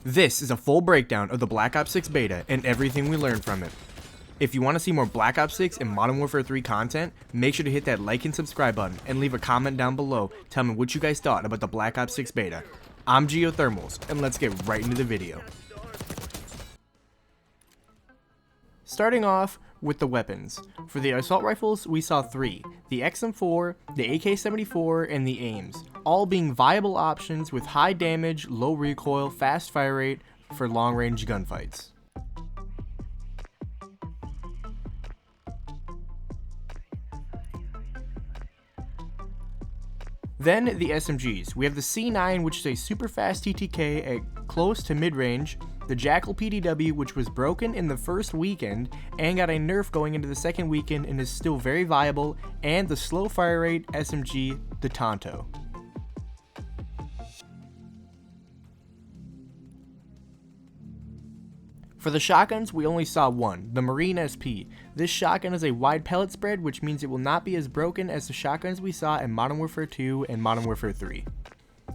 This is a full breakdown of the Black Ops 6 beta and everything we learned from it. If you want to see more Black Ops 6 and Modern Warfare 3 content, make sure to hit that like and subscribe button and leave a comment down below telling me what you guys thought about the Black Ops 6 beta. I'm Geothermals, and let's get right into the video. Starting off with the weapons. For the assault rifles, we saw 3, the XM4, the AK-74, and the AIMS, all being viable options with high damage, low recoil, fast fire rate for long-range gunfights. Then the SMGs. We have the C9, which is a super fast TTK at close to mid-range, the Jackal PDW, which was broken in the first weekend and got a nerf going into the second weekend and is still very viable, and the slow fire rate SMG, the Tonto. For the shotguns, we only saw one, the Marine SP. This shotgun is a wide pellet spread, which means it will not be as broken as the shotguns we saw in Modern Warfare 2 and Modern Warfare 3.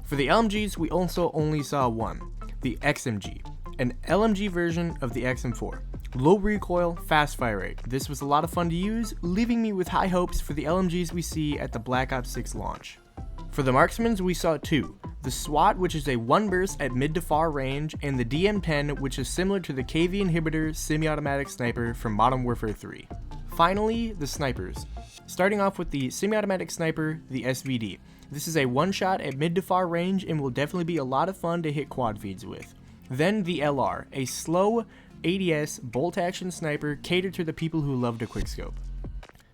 For the LMGs, we also only saw one, the XMG, an LMG version of the XM4. Low recoil, fast fire rate. This was a lot of fun to use, leaving me with high hopes for the LMGs we see at the Black Ops 6 launch. For the marksmans, we saw two. The SWAT, which is a one burst at mid to far range, and the DM10, which is similar to the KV Inhibitor semi-automatic sniper from Modern Warfare 3. Finally, the snipers. Starting off with the semi-automatic sniper, the SVD. This is a one shot at mid to far range and will definitely be a lot of fun to hit quad feeds with. Then the LR, a slow ADS bolt action sniper catered to the people who love to quickscope.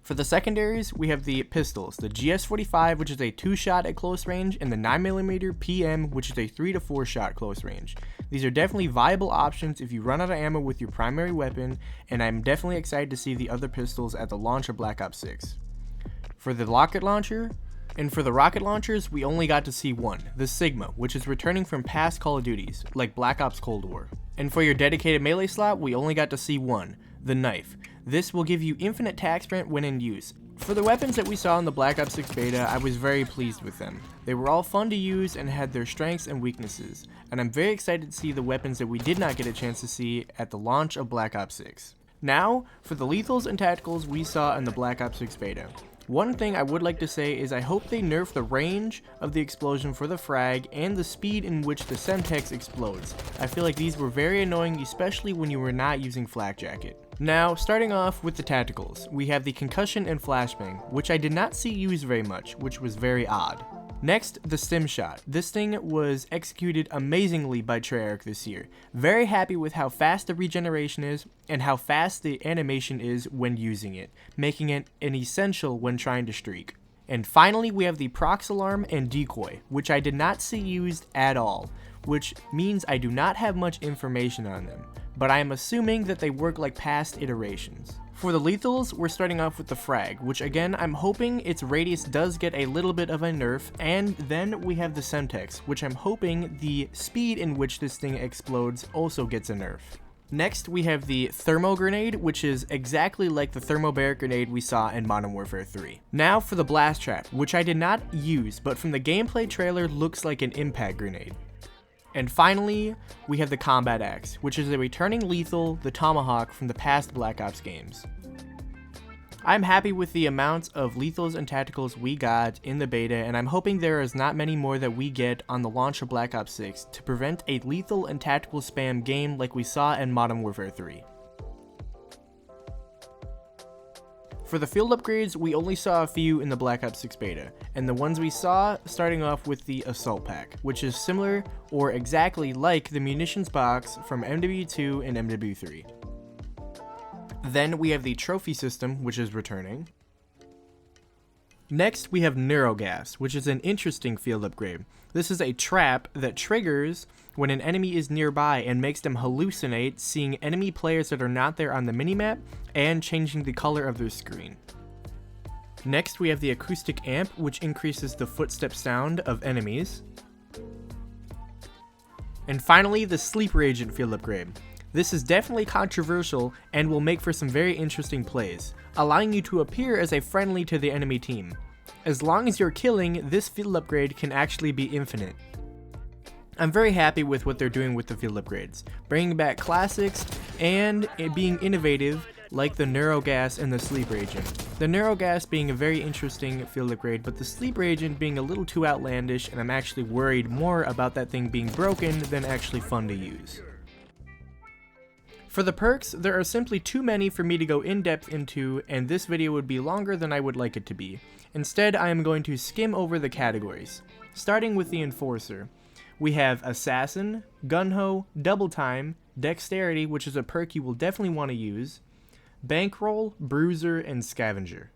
For the secondaries, we have the pistols, the GS45, which is a 2-shot at close range, and the 9mm PM, which is a 3 to 4 shot close range. These are definitely viable options if you run out of ammo with your primary weapon, and I'm definitely excited to see the other pistols at the launch of Black Ops 6. For the rocket launcher, we only got to see one, the Sigma, which is returning from past Call of Duties, like Black Ops Cold War. And for your dedicated melee slot, we only got to see one, the knife. This will give you infinite tac sprint when in use. For the weapons that we saw in the Black Ops 6 beta, I was very pleased with them. They were all fun to use and had their strengths and weaknesses, and I'm very excited to see the weapons that we did not get a chance to see at the launch of Black Ops 6. Now, for the lethals and tacticals we saw in the Black Ops 6 beta. One thing I would like to say is I hope they nerf the range of the explosion for the frag and the speed in which the Semtex explodes. I feel like these were very annoying, especially when you were not using Flak Jacket. Now, starting off with the tacticals, we have the concussion and flashbang, which I did not see used very much, which was very odd. Next, the stim shot. This thing was executed amazingly by Treyarch this year. Very happy with how fast the regeneration is and how fast the animation is when using it, making it an essential when trying to streak. And finally, we have the prox alarm and decoy, which I did not see used at all, which means I do not have much information on them, but I am assuming that they work like past iterations. For the lethals, we're starting off with the frag, which again, I'm hoping its radius does get a little bit of a nerf, and then we have the Semtex, which I'm hoping the speed in which this thing explodes also gets a nerf. Next, we have the thermo grenade, which is exactly like the thermobaric grenade we saw in Modern Warfare 3. Now for the blast trap, which I did not use, but from the gameplay trailer looks like an impact grenade. And finally, we have the combat axe, which is a returning lethal, the Tomahawk from the past Black Ops games. I'm happy with the amounts of lethals and tacticals we got in the beta, and I'm hoping there is not many more that we get on the launch of Black Ops 6 to prevent a lethal and tactical spam game like we saw in Modern Warfare 3. For the field upgrades, we only saw a few in the Black Ops 6 beta, and the ones we saw starting off with the Assault Pack, which is similar or exactly like the munitions box from MW2 and MW3. Then we have the Trophy System, which is returning. Next, we have Neurogas, which is an interesting field upgrade. This is a trap that triggers when an enemy is nearby and makes them hallucinate seeing enemy players that are not there on the minimap and changing the color of their screen. Next, we have the Acoustic Amp, which increases the footstep sound of enemies. And finally, the Sleeper Agent field upgrade. This is definitely controversial and will make for some very interesting plays, allowing you to appear as a friendly to the enemy team. As long as you're killing, this field upgrade can actually be infinite. I'm very happy with what they're doing with the field upgrades, bringing back classics and being innovative like the Neurogas and the Sleeper Agent. The Neurogas being a very interesting field upgrade, but the Sleeper Agent being a little too outlandish, and I'm actually worried more about that thing being broken than actually fun to use. For the perks, there are simply too many for me to go in depth into, and this video would be longer than I would like it to be. Instead, I am going to skim over the categories. Starting with the Enforcer. We have Assassin, Gunho, Double Time, Dexterity, which is a perk you will definitely want to use, Bankroll, Bruiser, and Scavenger.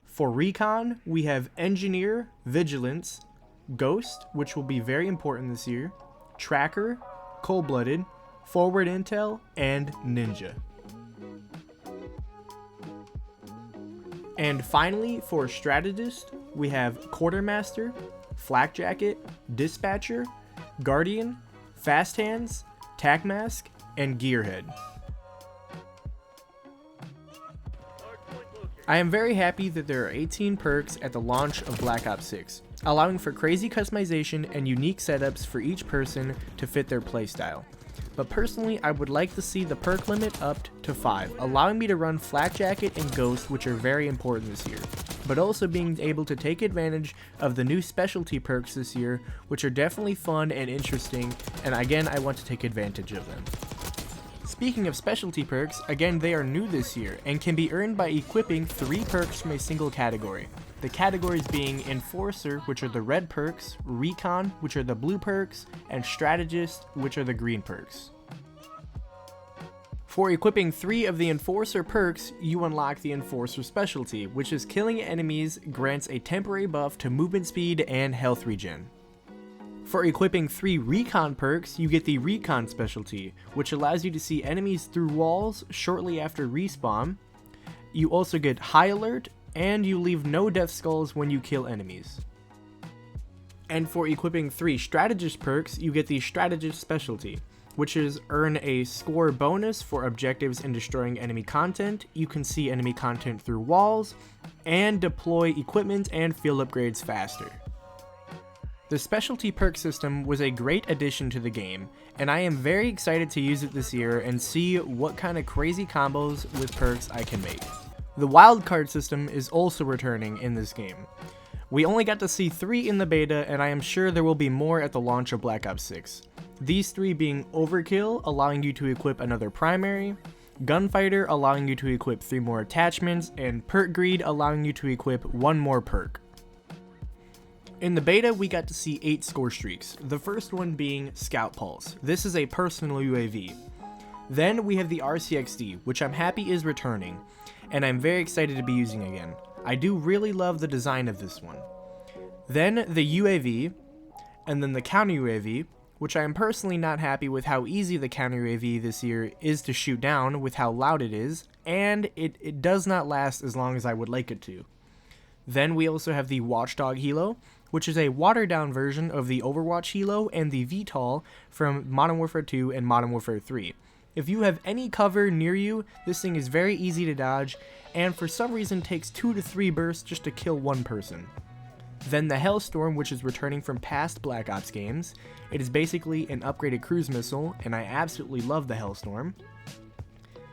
For Recon, we have Engineer, Vigilance, Ghost, which will be very important this year, Tracker, Cold-Blooded, Forward Intel, and Ninja. And finally, for Strategist, we have Quartermaster, Flak Jacket, Dispatcher, Guardian, Fast Hands, Tac Mask, and Gearhead. I am very happy that there are 18 perks at the launch of Black Ops 6, allowing for crazy customization and unique setups for each person to fit their playstyle. But personally, I would like to see the perk limit upped to 5, allowing me to run Flak Jacket and Ghost, which are very important this year, but also being able to take advantage of the new specialty perks this year, which are definitely fun and interesting, and again, I want to take advantage of them. Speaking of specialty perks, again, they are new this year and can be earned by equipping 3 perks from a single category. The categories being Enforcer, which are the red perks, Recon, which are the blue perks, and Strategist, which are the green perks. For equipping 3 of the Enforcer perks, you unlock the Enforcer specialty, which is killing enemies grants a temporary buff to movement speed and health regen. For equipping 3 Recon perks, you get the Recon specialty, which allows you to see enemies through walls shortly after respawn. You also get High Alert, and you leave no death skulls when you kill enemies. And for equipping 3 Strategist perks, you get the Strategist specialty, which is earn a score bonus for objectives in destroying enemy content, you can see enemy content through walls, and deploy equipment and field upgrades faster. The specialty perk system was a great addition to the game, and I am very excited to use it this year and see what kind of crazy combos with perks I can make. The wildcard system is also returning in this game. We only got to see 3 in the beta, and I am sure there will be more at the launch of Black Ops 6. These 3 being Overkill, allowing you to equip another primary, Gunfighter, allowing you to equip 3 more attachments, and Perk Greed, allowing you to equip 1 more perk. In the beta, we got to see 8 Scorestreaks, the first one being Scout Pulse. This is a personal UAV. Then we have the RCXD, which I'm happy is returning, and I'm very excited to be using again. I do really love the design of this one. Then the UAV, and then the counter UAV, which I am personally not happy with how easy the counter UAV this year is to shoot down with how loud it is, and it does not last as long as I would like it to. Then we also have the Watchdog Helo, which is a watered-down version of the Overwatch Helo and the VTOL from Modern Warfare 2 and Modern Warfare 3. If you have any cover near you, this thing is very easy to dodge, and for some reason takes 2 to 3 bursts just to kill one person. Then the Hellstorm, which is returning from past Black Ops games. It is basically an upgraded cruise missile, and I absolutely love the Hellstorm.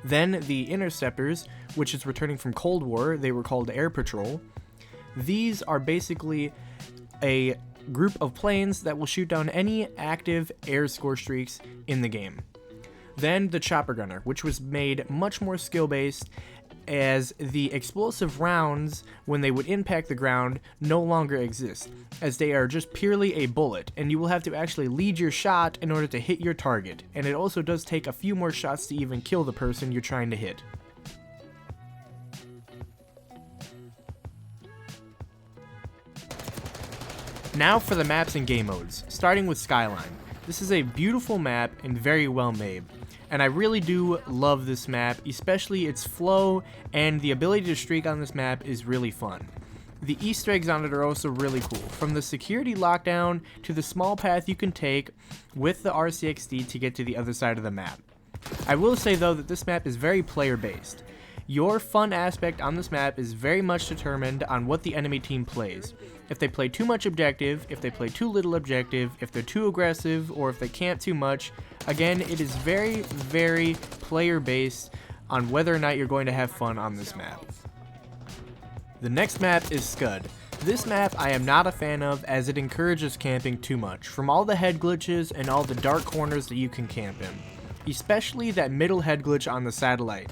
Then the Interceptors, which is returning from Cold War. They were called Air Patrol. These are basically a group of planes that will shoot down any active air score streaks in the game. Then the Chopper Gunner, which was made much more skill-based, as the explosive rounds, when they would impact the ground, no longer exist, as they are just purely a bullet, and you will have to actually lead your shot in order to hit your target, and it also does take a few more shots to even kill the person you're trying to hit. Now for the maps and game modes, starting with Skyline. This is a beautiful map and very well made, and I really do love this map, especially its flow, and the ability to streak on this map is really fun. The Easter eggs on it are also really cool, from the security lockdown to the small path you can take with the RCXD to get to the other side of the map. I will say though that this map is very player based. Your fun aspect on this map is very much determined on what the enemy team plays. If they play too much objective, if they play too little objective, if they're too aggressive, or if they camp too much. Again, it is very, very player based on whether or not you're going to have fun on this map. The next map is Scud. This map I am not a fan of as it encourages camping too much, from all the head glitches and all the dark corners that you can camp in. Especially that middle head glitch on the satellite.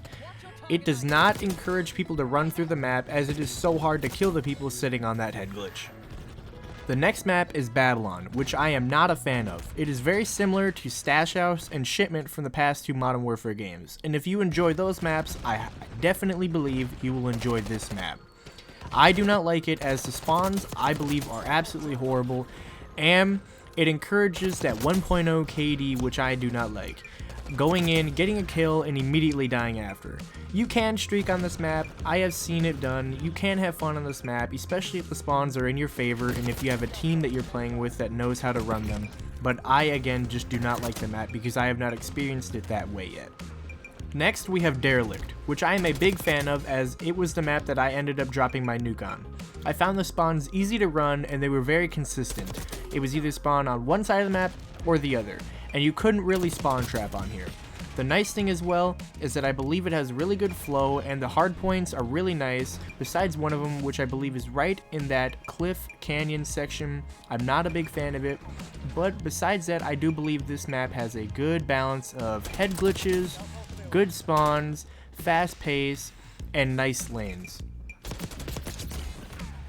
It does not encourage people to run through the map as it is so hard to kill the people sitting on that head glitch. The next map is Babylon, which I am not a fan of. It is very similar to Stash House and Shipment from the past two Modern Warfare games, and if you enjoy those maps, I definitely believe you will enjoy this map. I do not like it as the spawns I believe are absolutely horrible, and it encourages that 1.0 KD, which I do not like. Going in, getting a kill, and immediately dying after. You can streak on this map, I have seen it done. You can have fun on this map, especially if the spawns are in your favor and if you have a team that you're playing with that knows how to run them. But I again just do not like the map because I have not experienced it that way yet. Next we have Derelict, which I am a big fan of as it was the map that I ended up dropping my nuke on. I found the spawns easy to run and they were very consistent. It was either spawn on one side of the map or the other, and you couldn't really spawn trap on here. The nice thing as well is that I believe it has really good flow and the hard points are really nice, besides one of them which I believe is right in that cliff canyon section. I'm not a big fan of it, but besides that I do believe this map has a good balance of head glitches, good spawns, fast pace, and nice lanes.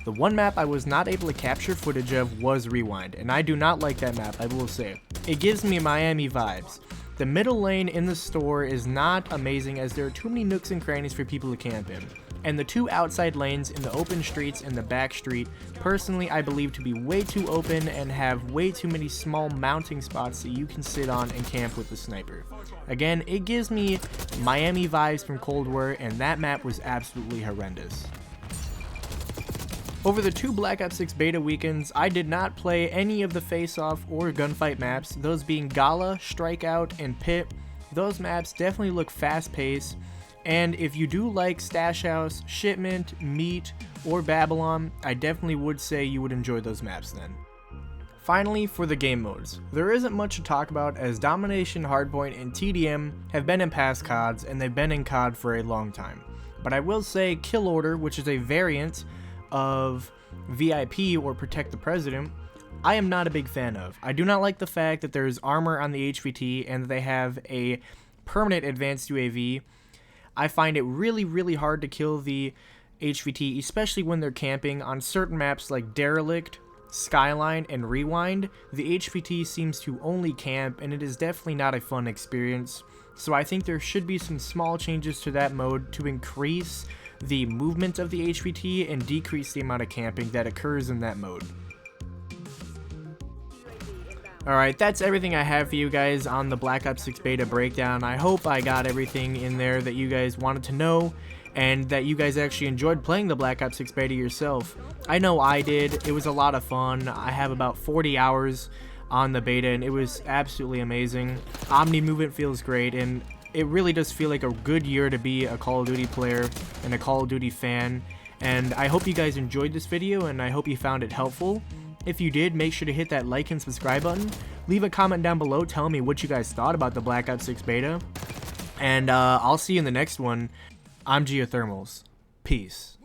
The one map I was not able to capture footage of was Rewind, and I do not like that map, I will say. It gives me Miami vibes. The middle lane in the store is not amazing as there are too many nooks and crannies for people to camp in. And the two outside lanes in the open streets and the back street, personally I believe to be way too open and have way too many small mounting spots that you can sit on and camp with the sniper. Again, it gives me Miami vibes from Cold War, and that map was absolutely horrendous. Over the two Black Ops 6 beta weekends, I did not play any of the face-off or gunfight maps, those being Gala, Strikeout, and Pit. Those maps definitely look fast-paced, and if you do like Stash House, Shipment, Meat, or Babylon, I definitely would say you would enjoy those maps then. Finally, for the game modes. There isn't much to talk about as Domination, Hardpoint, and TDM have been in past CODs, and they've been in COD for a long time. But I will say Kill Order, which is a variant of VIP or Protect the President, I am not a big fan of. I do not like the fact that there's armor on the HVT and that they have a permanent advanced UAV. I find it really hard to kill the HVT, especially when they're camping on certain maps like Derelict, Skyline, and Rewind. The HVT seems to only camp and it is definitely not a fun experience. So I think there should be some small changes to that mode to increase the movement of the HVT and decrease the amount of camping that occurs in that mode. Alright, that's everything I have for you guys on the Black Ops 6 beta breakdown. I hope I got everything in there that you guys wanted to know and that you guys actually enjoyed playing the Black Ops 6 beta yourself. I know I did. It was a lot of fun. I have about 40 hours on the beta and it was absolutely amazing. Omni movement feels great and it really does feel like a good year to be a Call of Duty player and a Call of Duty fan. And I hope you guys enjoyed this video and I hope you found it helpful. If you did, make sure to hit that like and subscribe button. Leave a comment down below telling me what you guys thought about the Black Ops 6 beta. And I'll see you in the next one. I'm Geothermals. Peace.